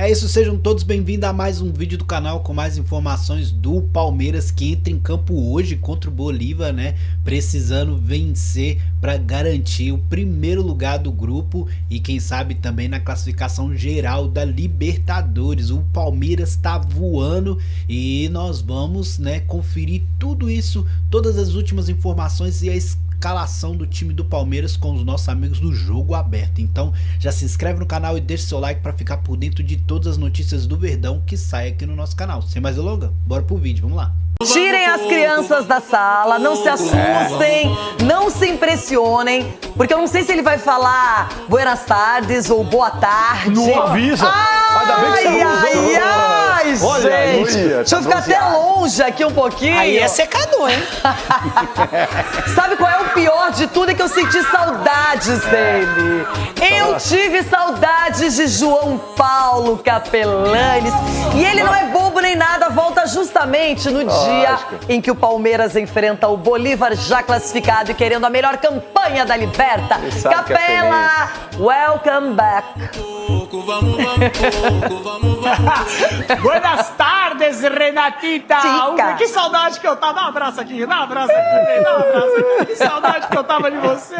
É isso, sejam todos bem-vindos a mais um vídeo do canal com mais informações do Palmeiras, que entra em campo hoje contra o Bolívar, né? Precisando vencer para garantir o primeiro lugar do grupo e quem sabe também na classificação geral da Libertadores. O Palmeiras tá voando e nós vamos, né, conferir tudo isso, todas as últimas informações e a escalação do time do Palmeiras com os nossos amigos do Jogo Aberto. Então já se inscreve no canal e deixa seu like para ficar por dentro de todas as notícias do Verdão que saem aqui no nosso canal. Sem mais delongas, bora pro vídeo, vamos lá. Tirem as crianças da sala, não se assustem, não se impressionem, porque eu não sei se ele vai falar buenas tardes ou boa tarde. Não avisa. Ainda bem que você não usou. Ai, olha, gente. Deixa eu ficar até longe aqui um pouquinho. Aí é secador, hein? Sabe qual é o pior de tudo? É que eu senti saudades dele. Eu tive saudades de João Paulo Capelanes. E ele não é bobo nem nada, volta justamente no dia em que o Palmeiras enfrenta o Bolívar já classificado e querendo a melhor campanha da Liberta. Capela, welcome back. Buenas tardes, Renatita. Chica. Que saudade que eu tava. Dá um abraço aqui, dá um abraço aqui, dá um abraço aqui. Que saudade que eu tava de você.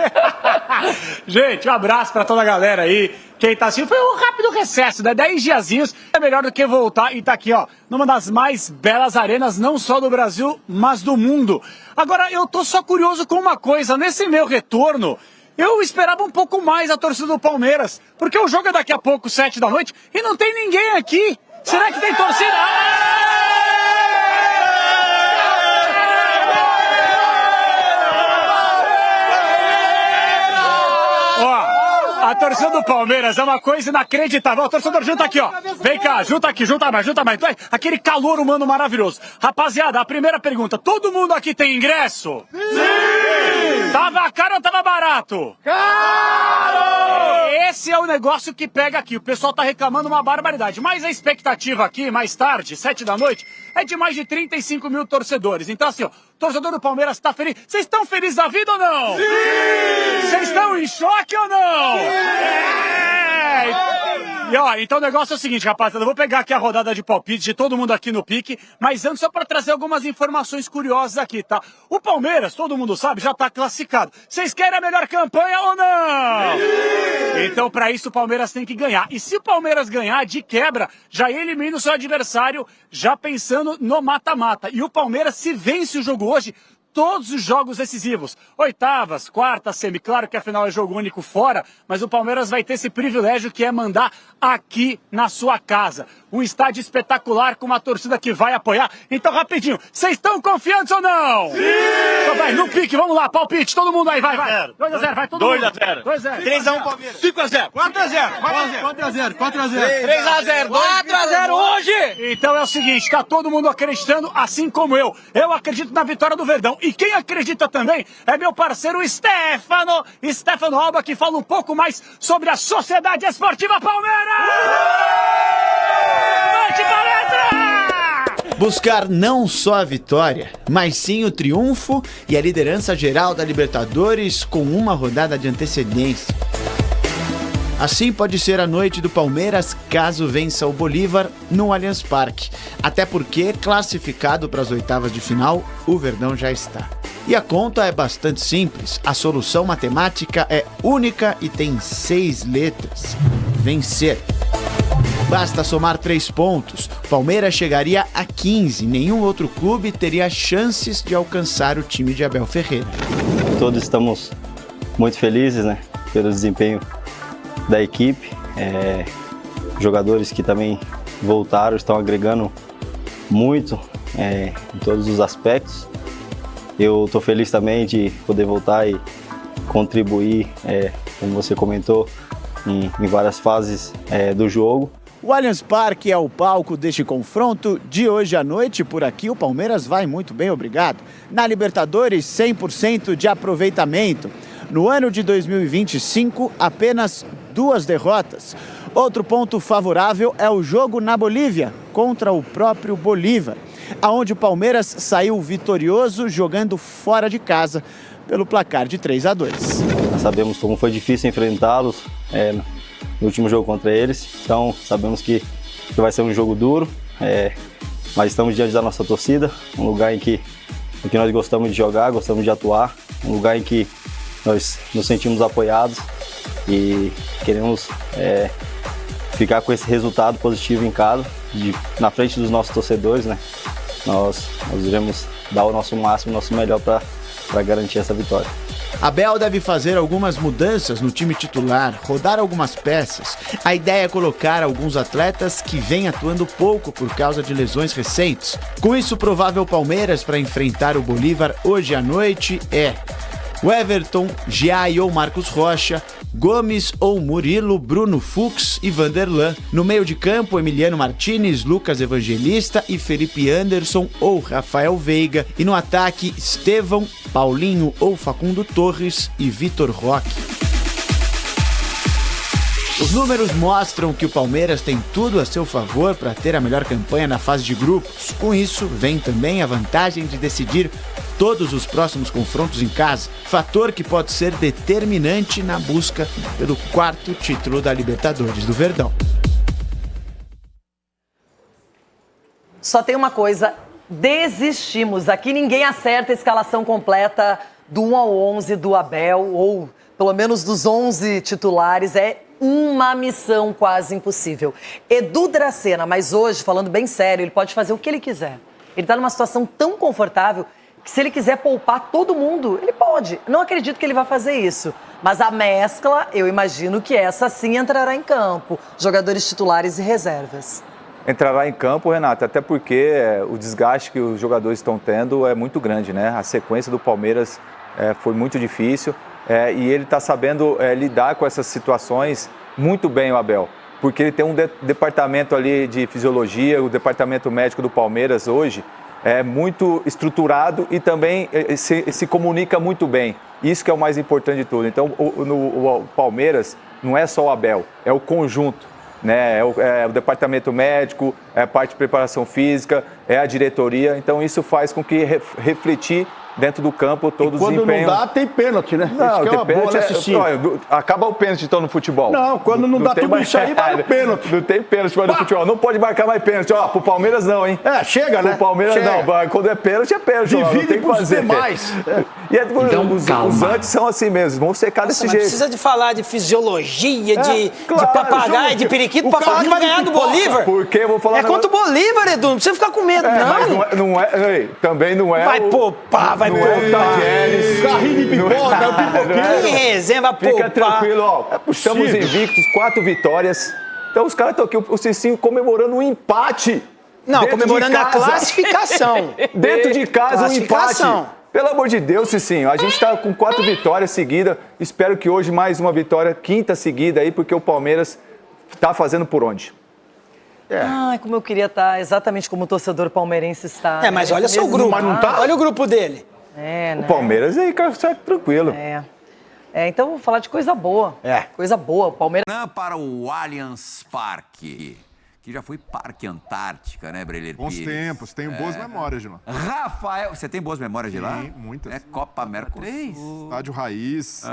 Gente, um abraço pra toda a galera aí. Quem tá assistindo, foi um rápido recesso, né? 10 diazinhos é melhor do que voltar e tá aqui, ó, numa das mais belas arenas, não só do Brasil, mas do mundo. Agora, eu tô só curioso com uma coisa, nesse meu retorno, eu esperava um pouco mais a torcida do Palmeiras, porque o jogo é daqui a pouco, 7 da noite, e não tem ninguém aqui. Será que tem torcida? A torcida do Palmeiras é uma coisa inacreditável. O torcedor junta aqui, ó. Vem cá, junta aqui, junta mais. Aquele calor humano maravilhoso. Rapaziada, a primeira pergunta. Todo mundo aqui tem ingresso? Sim! Tava caro ou tava barato? Caro! Esse é o negócio que pega aqui. O pessoal tá reclamando uma barbaridade. Mas a expectativa aqui, mais tarde, 7 da noite, é de mais de 35 mil torcedores. Então assim, ó, torcedor do Palmeiras tá feliz. Vocês estão felizes da vida ou não? Sim! Vocês estão em choque ou não? Sim! E ó, então o negócio é o seguinte, rapaziada, eu vou pegar aqui a rodada de palpite de todo mundo aqui no pique, mas antes só para trazer algumas informações curiosas aqui, tá? O Palmeiras, todo mundo sabe, já tá classificado. Vocês querem a melhor campanha ou não? Sim! Então para isso o Palmeiras tem que ganhar. E se o Palmeiras ganhar, de quebra, já elimina o seu adversário, já pensando no mata-mata. E o Palmeiras, se vence o jogo hoje, todos os jogos decisivos, oitavas, quartas, semi, claro que afinal é jogo único fora, mas o Palmeiras vai ter esse privilégio que é mandar aqui na sua casa. Um estádio espetacular com uma torcida que vai apoiar. Então, rapidinho, vocês estão confiantes ou não? Sim! Então vai, no pique, vamos lá, palpite, todo mundo aí, vai. 2-0, vai todo mundo. 2-0. 2-0. 3-1 Palmeiras. 5-0. 4-0. 3-0. 4-0 hoje! Então é o seguinte, tá todo mundo acreditando, assim como eu. Eu acredito na vitória do Verdão. E quem acredita também é meu parceiro Stefano Alba, que fala um pouco mais sobre a Sociedade Esportiva Palmeiras! Buscar não só a vitória, mas sim o triunfo e a liderança geral da Libertadores com uma rodada de antecedência. Assim pode ser a noite do Palmeiras caso vença o Bolívar no Allianz Parque. Até porque, classificado para as oitavas de final, o Verdão já está. E a conta é bastante simples. A solução matemática é única e tem 6 letras. Vencer. Basta somar 3 pontos. Palmeiras chegaria a 15. Nenhum outro clube teria chances de alcançar o time de Abel Ferreira. Todos estamos muito felizes, né, pelo desempenho da equipe, jogadores que também voltaram, estão agregando muito em todos os aspectos. Eu estou feliz também de poder voltar e contribuir, como você comentou, em várias fases do jogo. O Allianz Parque é o palco deste confronto de hoje à noite. Por aqui o Palmeiras vai muito bem, obrigado. Na Libertadores, 100% de aproveitamento. No ano de 2025, apenas 2 derrotas. Outro ponto favorável é o jogo na Bolívia, contra o próprio Bolívar, aonde o Palmeiras saiu vitorioso jogando fora de casa pelo placar de 3-2. Nós sabemos como foi difícil enfrentá-los no último jogo contra eles, então sabemos que que vai ser um jogo duro, mas estamos diante da nossa torcida, um lugar em que nós gostamos de jogar, gostamos de atuar, um lugar em que nós nos sentimos apoiados e queremos ficar com esse resultado positivo em casa, na frente dos nossos torcedores, né? Nós iremos dar o nosso máximo, o nosso melhor para garantir essa vitória. Abel deve fazer algumas mudanças no time titular, rodar algumas peças. A ideia é colocar alguns atletas que vêm atuando pouco por causa de lesões recentes. Com isso, o provável Palmeiras para enfrentar o Bolívar hoje à noite é o Everton, Giai ou Marcos Rocha, Gomes ou Murilo, Bruno Fux e Vanderlan. No meio de campo, Emiliano Martinez, Lucas Evangelista e Felipe Anderson ou Rafael Veiga. E no ataque, Estevão, Paulinho ou Facundo Torres e Vitor Roque. Os números mostram que o Palmeiras tem tudo a seu favor para ter a melhor campanha na fase de grupos. Com isso, vem também a vantagem de decidir todos os próximos confrontos em casa, fator que pode ser determinante na busca pelo 4º título da Libertadores do Verdão. Só tem uma coisa, desistimos. Aqui ninguém acerta a escalação completa do 1 ao 11 do Abel, ou pelo menos dos 11 titulares. É uma missão quase impossível. Edu Dracena, mas hoje, falando bem sério, ele pode fazer o que ele quiser. Ele está numa situação tão confortável que se ele quiser poupar todo mundo, ele pode. Não acredito que ele vai fazer isso. Mas a mescla, eu imagino que essa sim entrará em campo. Jogadores titulares e reservas. Entrará em campo, Renata, até porque o desgaste que os jogadores estão tendo é muito grande, né? A sequência do Palmeiras foi muito difícil e ele está sabendo lidar com essas situações muito bem, o Abel. Porque ele tem um departamento ali de fisiologia, o departamento médico do Palmeiras hoje, é muito estruturado e também se comunica muito bem. Isso que é o mais importante de tudo. Então, o Palmeiras não é só o Abel, é o conjunto, né? É o departamento médico, é a parte de preparação física, é a diretoria. Então, isso faz com que refletir dentro do campo todo o desempenho. Quando não dá, tem pênalti, né? Não, isso que é uma boa, acaba o pênalti então no futebol. Não, quando não dá tudo mais, isso aí, vai no pênalti. Não tem pênalti no futebol. Não pode marcar mais pênalti. Ó, pro Palmeiras não, hein? Chega, né? Pro Palmeiras chega. Não. Quando é pênalti, é pênalti. Divide tem que fazer. Demais. E então, os antes são assim mesmo, vão secar desse jeito. Precisa de falar de fisiologia, de papagaio, de periquito pra falar que vai ganhar do Bolívar. Porque eu vou falar. Contra o Bolívar, Edu. Não precisa ficar com medo, não. Mas não é. Também não é. Vai poupar, vai poupar. Carrinho de pipoca, o pipoqueiro. Que resenha, vai poupar. Fica tranquilo, ó. Estamos invictos, 4 vitórias. Então os caras estão aqui, o Cicinho comemorando um empate. Não, comemorando a classificação. Dentro de casa, um empate. Pelo amor de Deus, Cicinho, a gente está com 4 vitórias seguidas. Espero que hoje mais uma vitória, 5ª seguida aí, porque o Palmeiras está fazendo por onde? Ai, como eu queria estar exatamente como o torcedor palmeirense está. Mas olha só o grupo. Mas não tá? Olha o grupo dele. Né? O Palmeiras aí, cara, sai tranquilo. Então vou falar de coisa boa. Coisa boa. O Palmeiras. Para o Allianz Parque, que já foi Parque Antártica, né, Breler Pires? Bons tempos, tenho boas memórias de lá. Rafael, você tem boas memórias de lá? Sim, muitas. É Copa Mercosul. Estádio Raiz.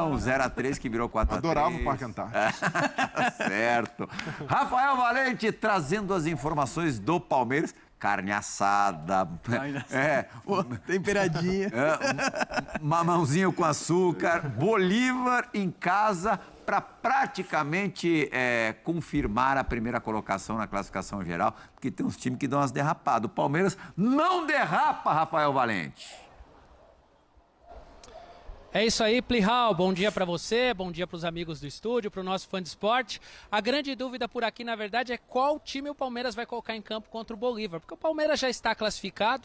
Um 0-3 que virou 4-3. Adorava o Parque Antártico. Certo. Rafael Valente trazendo as informações do Palmeiras. Carne assada, temperadinha, mamãozinho com açúcar, Bolívar em casa para praticamente confirmar a primeira colocação na classificação geral, porque tem uns times que dão umas derrapadas. O Palmeiras não derrapa, Rafael Valente. É isso aí, Plihal. Bom dia para você, bom dia para os amigos do estúdio, para o nosso fã de esporte. A grande dúvida por aqui, na verdade, é qual time o Palmeiras vai colocar em campo contra o Bolívar. Porque o Palmeiras já está classificado,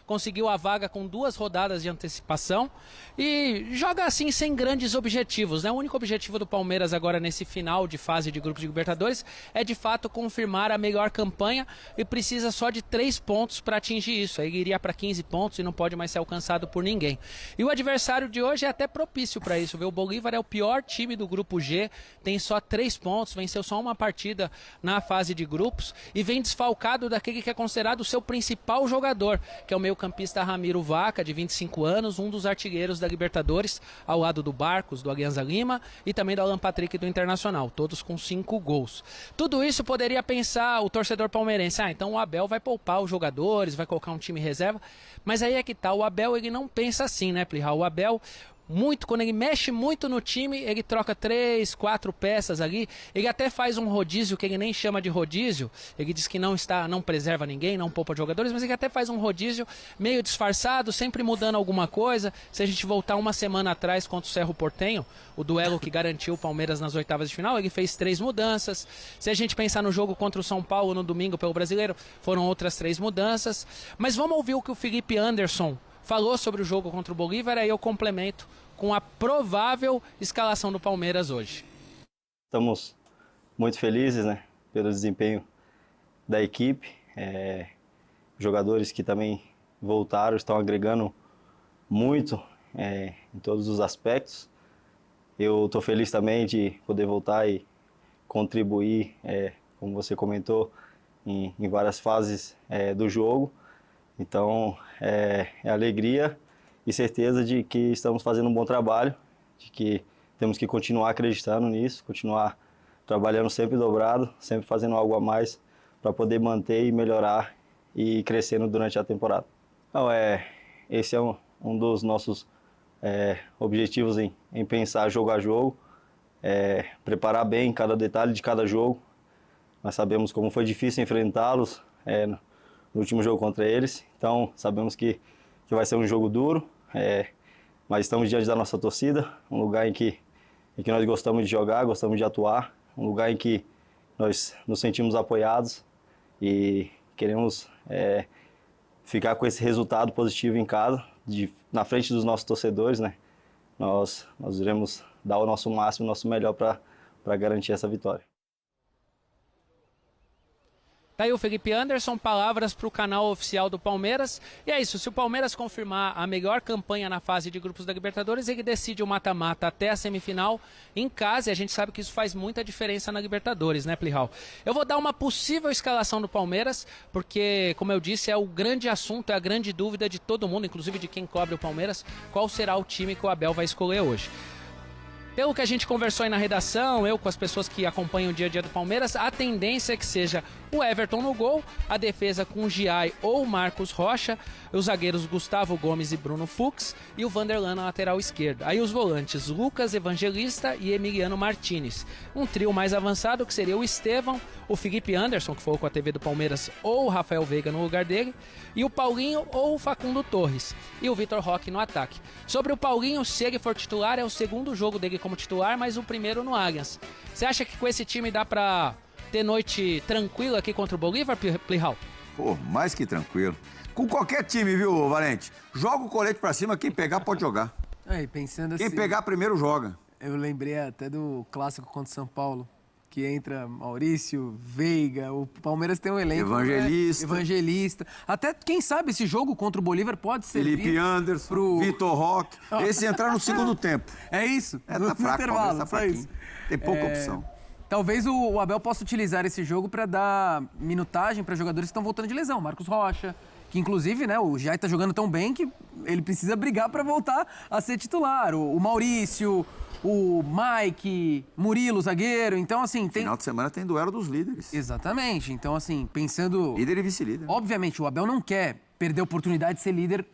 conseguiu a vaga com 2 rodadas de antecipação e joga assim sem grandes objetivos, né? O único objetivo do Palmeiras agora nesse final de fase de grupos de Libertadores é de fato confirmar a melhor campanha e precisa só de 3 pontos para atingir isso. Aí iria para 15 pontos e não pode mais ser alcançado por ninguém. E o adversário de hoje é até propício para isso, viu? O Bolívar é o pior time do grupo G, tem só 3 pontos, venceu só uma partida na fase de grupos e vem desfalcado daquele que é considerado o seu principal jogador, que é o meio-campista Ramiro Vaca, de 25 anos, um dos artilheiros da Libertadores, ao lado do Barcos, do Alianza Lima, e também do Alan Patrick, do Internacional, todos com 5 gols. Tudo isso poderia pensar o torcedor palmeirense, então o Abel vai poupar os jogadores, vai colocar um time reserva, mas aí é que tá, o Abel ele não pensa assim, né, Plihal? O Abel, quando ele mexe muito no time, ele troca 3, 4 peças ali, ele até faz um rodízio que ele nem chama de rodízio, ele diz que não preserva ninguém, não poupa jogadores, mas ele até faz um rodízio meio disfarçado, sempre mudando alguma coisa. Se a gente voltar uma semana atrás contra o Cerro Porteño, o duelo que garantiu o Palmeiras nas oitavas de final, ele fez 3 mudanças. Se a gente pensar no jogo contra o São Paulo no domingo pelo Brasileiro, foram outras 3 mudanças. Mas vamos ouvir o que o Felipe Anderson falou sobre o jogo contra o Bolívar, aí eu complemento com a provável escalação do Palmeiras hoje. Estamos muito felizes, né, pelo desempenho da equipe. Jogadores que também voltaram, estão agregando muito em todos os aspectos. Eu estou feliz também de poder voltar e contribuir, como você comentou, em várias fases do jogo. Então, é alegria e certeza de que estamos fazendo um bom trabalho, de que temos que continuar acreditando nisso, continuar trabalhando sempre dobrado, sempre fazendo algo a mais para poder manter e melhorar e ir crescendo durante a temporada. Então, esse é um dos nossos objetivos em pensar jogo a jogo, preparar bem cada detalhe de cada jogo. Nós sabemos como foi difícil enfrentá-los no último jogo contra eles, então sabemos que vai ser um jogo duro, mas estamos diante da nossa torcida, um lugar em que nós gostamos de jogar, gostamos de atuar, um lugar em que nós nos sentimos apoiados e queremos ficar com esse resultado positivo em casa, na frente dos nossos torcedores, né? Nós iremos dar o nosso máximo, o nosso melhor para garantir essa vitória. Tá aí o Felipe Anderson, palavras para o canal oficial do Palmeiras. E é isso, se o Palmeiras confirmar a melhor campanha na fase de grupos da Libertadores, ele decide o mata-mata até a semifinal em casa, e a gente sabe que isso faz muita diferença na Libertadores, né, Plihal? Eu vou dar uma possível escalação do Palmeiras, porque, como eu disse, é o grande assunto, é a grande dúvida de todo mundo, inclusive de quem cobre o Palmeiras, qual será o time que o Abel vai escolher hoje. Pelo que a gente conversou aí na redação, eu com as pessoas que acompanham o dia a dia do Palmeiras, a tendência é que seja o Everton no gol, a defesa com o Giai ou Marcos Rocha, os zagueiros Gustavo Gomes e Bruno Fux e o Vanderlan na lateral esquerda. Aí os volantes Lucas Evangelista e Emiliano Martinez. Um trio mais avançado que seria o Estevão, o Felipe Anderson, que foi com a TV do Palmeiras, ou o Rafael Veiga no lugar dele, e o Paulinho ou o Facundo Torres, e o Vitor Roque no ataque. Sobre o Paulinho, se ele for titular, é o segundo jogo dele como titular, mas o primeiro no Allianz. Você acha que com esse time dá pra ter noite tranquila aqui contra o Bolívar, Plihal? Pô, mais que tranquilo. Com qualquer time, viu, Valente? Joga o colete pra cima, quem pegar pode jogar. Pensando Quem assim, pegar primeiro joga. eu lembrei até do clássico contra o São Paulo, que entra Maurício, Veiga, o Palmeiras tem um elenco... Evangelista. Até, quem sabe, esse jogo contra o Bolívar pode ser... Felipe Anderson, Vitor Roque. Esse entrar no segundo tempo. É isso, no tá fraco, intervalo, tá só fraquinho. isso. Tem pouca opção. Talvez o Abel possa utilizar esse jogo para dar minutagem para jogadores que estão voltando de lesão. Marcos Rocha, que inclusive, né, o Jai tá jogando tão bem que ele precisa brigar para voltar a ser titular. O Maurício, o Mike, Murilo, zagueiro. Então, assim, tem... Final de semana tem duelo dos líderes. Exatamente. Então, assim, pensando... Líder e vice-líder. Obviamente, o Abel não quer perder a oportunidade de ser líder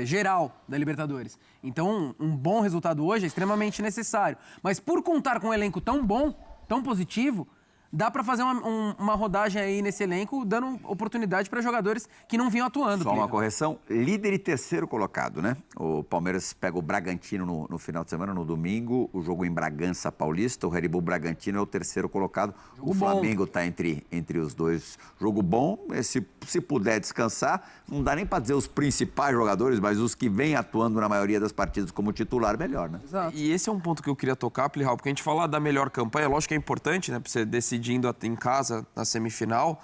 geral da Libertadores. Então, um bom resultado hoje é extremamente necessário. Mas por contar com um elenco tão bom, tão positivo, dá para fazer uma rodagem aí nesse elenco, dando oportunidade para jogadores que não vinham atuando. Só uma correção, líder e terceiro colocado, né? O Palmeiras pega o Bragantino no final de semana, no domingo, o jogo em Bragança Paulista, o Red Bull Bragantino é o terceiro colocado, o Flamengo está entre os dois. Jogo bom, se puder descansar, não dá nem para dizer os principais jogadores, mas os que vêm atuando na maioria das partidas como titular, melhor, né? Exato. E esse é um ponto que eu queria tocar, Plihal, porque a gente fala da melhor campanha, lógico que é importante, né, para você decidindo em casa na semifinal,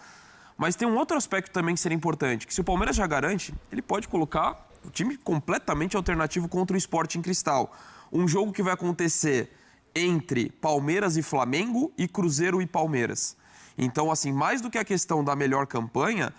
mas tem um outro aspecto também que seria importante, que se o Palmeiras já garante, ele pode colocar time completamente alternativo contra o Sporting Cristal. Um jogo que vai acontecer entre Palmeiras e Flamengo e Cruzeiro e Palmeiras. Então, assim, mais do que a questão da melhor campanha,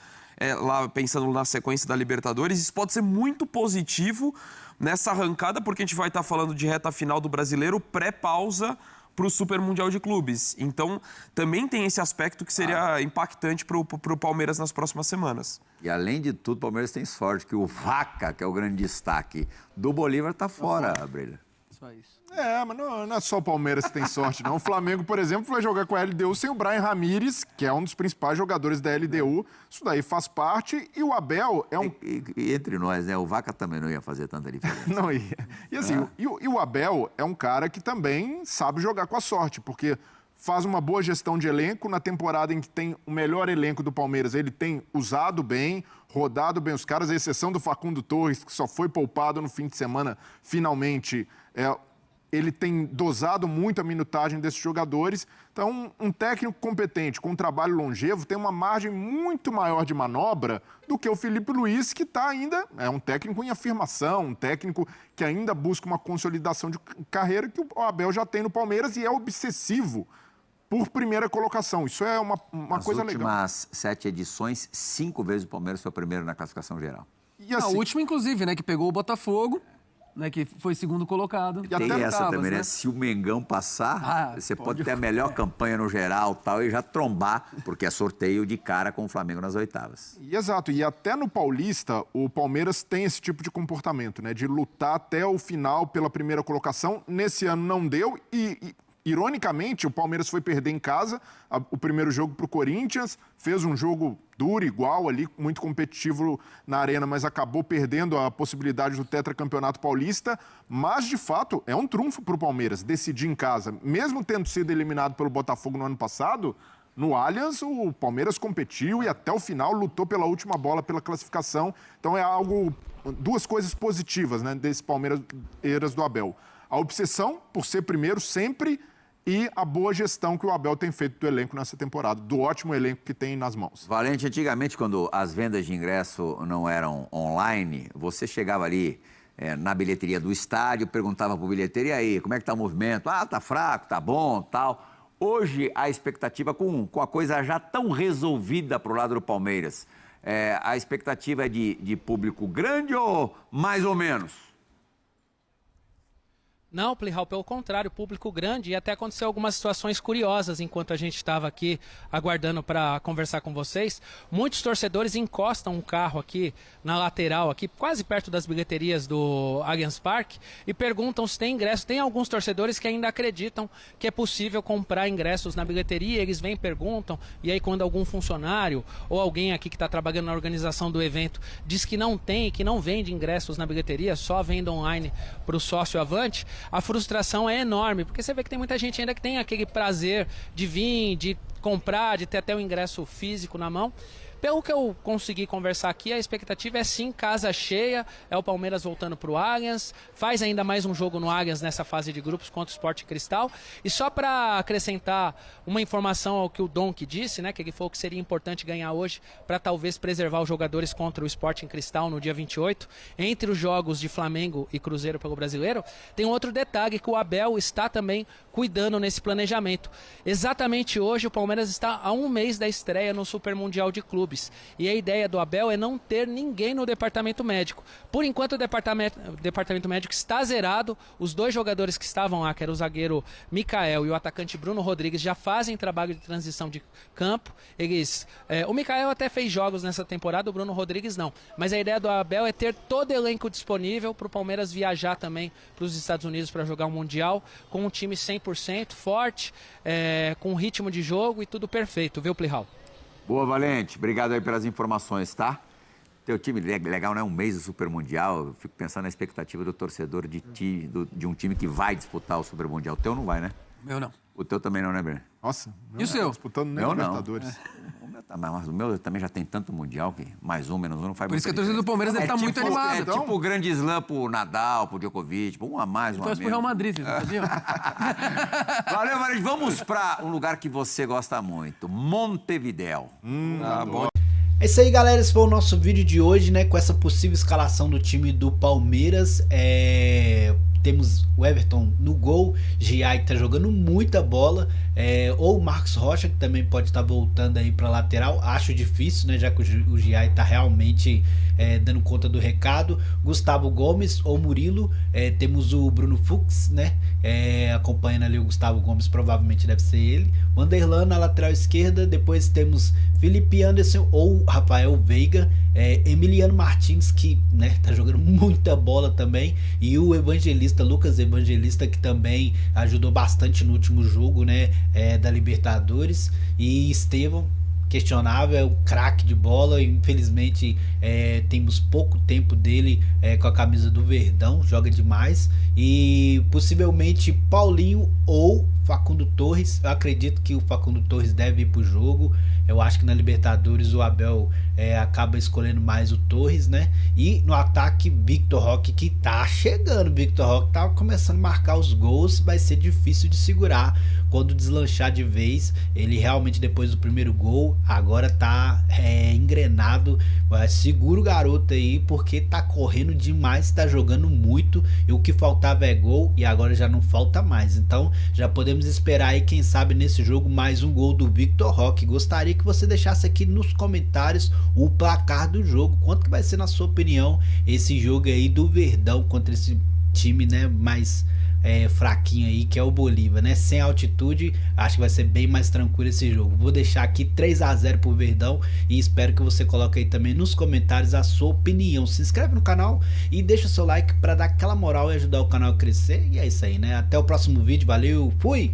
lá pensando na sequência da Libertadores, isso pode ser muito positivo nessa arrancada, porque a gente vai estar falando de reta final do Brasileiro, pré-pausa para o Super Mundial de Clubes. Então, também tem esse aspecto que seria impactante para o Palmeiras nas próximas semanas. E, além de tudo, o Palmeiras tem sorte, que o Vaca, que é o grande destaque do Bolívar, está fora, Brilha. Só isso. Mas não é só o Palmeiras que tem sorte, não. O Flamengo, por exemplo, vai jogar com a LDU sem o Brian Ramírez, que é um dos principais jogadores da LDU. Isso daí faz parte. E o Abel é um... E entre nós, né? O Vaca também não ia fazer tanta diferença. Não ia. E assim, e o Abel é um cara que também sabe jogar com a sorte, porque faz uma boa gestão de elenco. Na temporada em que tem o melhor elenco do Palmeiras, ele tem usado bem, rodado bem os caras, à exceção do Facundo Torres, que só foi poupado no fim de semana, finalmente. Ele tem dosado muito a minutagem desses jogadores. Então, um técnico competente, com um trabalho longevo, tem uma margem muito maior de manobra do que o Felipe Luiz, que está ainda... É um técnico em afirmação, um técnico que ainda busca uma consolidação de carreira que o Abel já tem no Palmeiras e é obsessivo por primeira colocação. Isso é uma coisa legal. Nas últimas 7 edições, 5 vezes o Palmeiras foi o primeiro na classificação geral. E assim, a última, inclusive, né? Que pegou o Botafogo, né, que foi segundo colocado. E tem essa também, né? Se o Mengão passar, você pode ter a melhor campanha no geral tal, e já trombar, porque é sorteio de cara com o Flamengo nas oitavas. E, exato. E até no Paulista, o Palmeiras tem esse tipo de comportamento, né? De lutar até o final pela primeira colocação. Nesse ano não deu e ironicamente, o Palmeiras foi perder em casa o primeiro jogo para o Corinthians, fez um jogo duro, igual ali, muito competitivo na arena, mas acabou perdendo a possibilidade do tetracampeonato paulista. Mas, de fato, é um trunfo para o Palmeiras decidir em casa. Mesmo tendo sido eliminado pelo Botafogo no ano passado, no Allianz o Palmeiras competiu e até o final lutou pela última bola, pela classificação. Então é algo, duas coisas positivas, né, desse Palmeiras do Abel. A obsessão por ser primeiro sempre e a boa gestão que o Abel tem feito do elenco nessa temporada, do ótimo elenco que tem nas mãos. Valente, antigamente, quando as vendas de ingresso não eram online, você chegava ali na bilheteria do estádio, perguntava para o bilheteiro, e aí, como é que tá o movimento? Ah, tá fraco, tá bom, tal. Hoje, a expectativa, com a coisa já tão resolvida pro lado do Palmeiras, a expectativa é de público grande ou mais ou menos? Não, Plihal, pelo contrário, público grande, e até aconteceu algumas situações curiosas enquanto a gente estava aqui aguardando para conversar com vocês. Muitos torcedores encostam um carro aqui na lateral, aqui quase perto das bilheterias do Allianz Parque, e perguntam se tem ingresso. Tem alguns torcedores que ainda acreditam que é possível comprar ingressos na bilheteria, eles vêm e perguntam, e aí quando algum funcionário ou alguém aqui que está trabalhando na organização do evento diz que não tem, que não vende ingressos na bilheteria, só vende online para o sócio avante, a frustração é enorme, porque você vê que tem muita gente ainda que tem aquele prazer de vir, de comprar, de ter até o ingresso físico na mão. Pelo que eu consegui conversar aqui, a expectativa é sim casa cheia, é o Palmeiras voltando para o Allianz, faz ainda mais um jogo no Allianz nessa fase de grupos contra o Sporting Cristal. E só para acrescentar uma informação ao que o Donk disse, né, que ele falou que seria importante ganhar hoje para talvez preservar os jogadores contra o Sporting Cristal no dia 28, entre os jogos de Flamengo e Cruzeiro pelo Brasileiro, tem um outro detalhe que o Abel está também cuidando nesse planejamento. Exatamente hoje o Palmeiras está a um mês da estreia no Super Mundial de Clubes. E a ideia do Abel é não ter ninguém no departamento médico. Por enquanto o departamento médico está zerado. Os dois jogadores que estavam lá, que era o zagueiro Mikael e o atacante Bruno Rodrigues, já fazem trabalho de transição de campo. O Mikael até fez jogos nessa temporada, o Bruno Rodrigues não. Mas a ideia do Abel é ter todo o elenco disponível para o Palmeiras viajar também para os Estados Unidos para jogar o Mundial, com um time 100% forte, com ritmo de jogo e tudo perfeito, viu, Plihal? Boa, Valente. Obrigado aí pelas informações, tá? Teu time legal, né? Um mês do Super Mundial. Eu fico pensando na expectativa do torcedor de um time que vai disputar o Super Mundial. O teu não vai, né? Meu não. O teu também não, né, Breno? Nossa. E o seu? Não disputando nem Libertadores. Mas o meu também já tem tanto Mundial que mais um, menos um não faz muito. Por isso que a torcida do Palmeiras deve estar muito animada. É tipo o grande slam pro Nadal, pro Djokovic, um a mais, um a menos. Então, pro Real Madrid, vocês não sabiam? Valeu, Valente. Vamos para um lugar que você gosta muito, Montevidéu. Bom. É isso aí, galera, esse foi o nosso vídeo de hoje, né, com essa possível escalação do time do Palmeiras. Temos o Everton no gol, Giai que tá jogando muita bola, ou o Marcos Rocha, que também pode estar voltando aí pra lateral. Acho difícil, né, já que o Giai tá realmente dando conta do recado. Gustavo Gomes ou Murilo, temos o Bruno Fux, né, acompanhando ali o Gustavo Gomes, provavelmente deve ser ele. Vanderlan na lateral esquerda, depois temos Felipe Anderson ou Rafael Veiga, Emiliano Martins, que, né, tá jogando muita bola também, e o Evangelista, Lucas Evangelista, que também ajudou bastante no último jogo, né, da Libertadores, e Estevão, questionável, é um craque de bola, infelizmente temos pouco tempo dele com a camisa do Verdão, joga demais, e possivelmente Paulinho ou Facundo Torres. Eu acredito que o Facundo Torres deve ir pro jogo. Eu acho que na Libertadores o Abel acaba escolhendo mais o Torres, né? E no ataque, Victor Roque, que tá chegando. Victor Roque tá começando a marcar os gols. Vai ser difícil de segurar quando deslanchar de vez. Ele realmente, depois do primeiro gol, agora tá engrenado. Segura o garoto aí, porque tá correndo demais, tá jogando muito. E o que faltava é gol, e agora já não falta mais. Então já podemos esperar aí, quem sabe, nesse jogo, mais um gol do Victor Roque. Gostaria que você deixasse aqui nos comentários o placar do jogo. Quanto que vai ser, na sua opinião, esse jogo aí do Verdão contra esse time, né, mais fraquinho aí, que é o Bolívar, né? Sem altitude, acho que vai ser bem mais tranquilo esse jogo. Vou deixar aqui 3-0 pro Verdão e espero que você coloque aí também nos comentários a sua opinião. Se inscreve no canal e deixa o seu like para dar aquela moral e ajudar o canal a crescer. E é isso aí, né? Até o próximo vídeo, valeu, fui!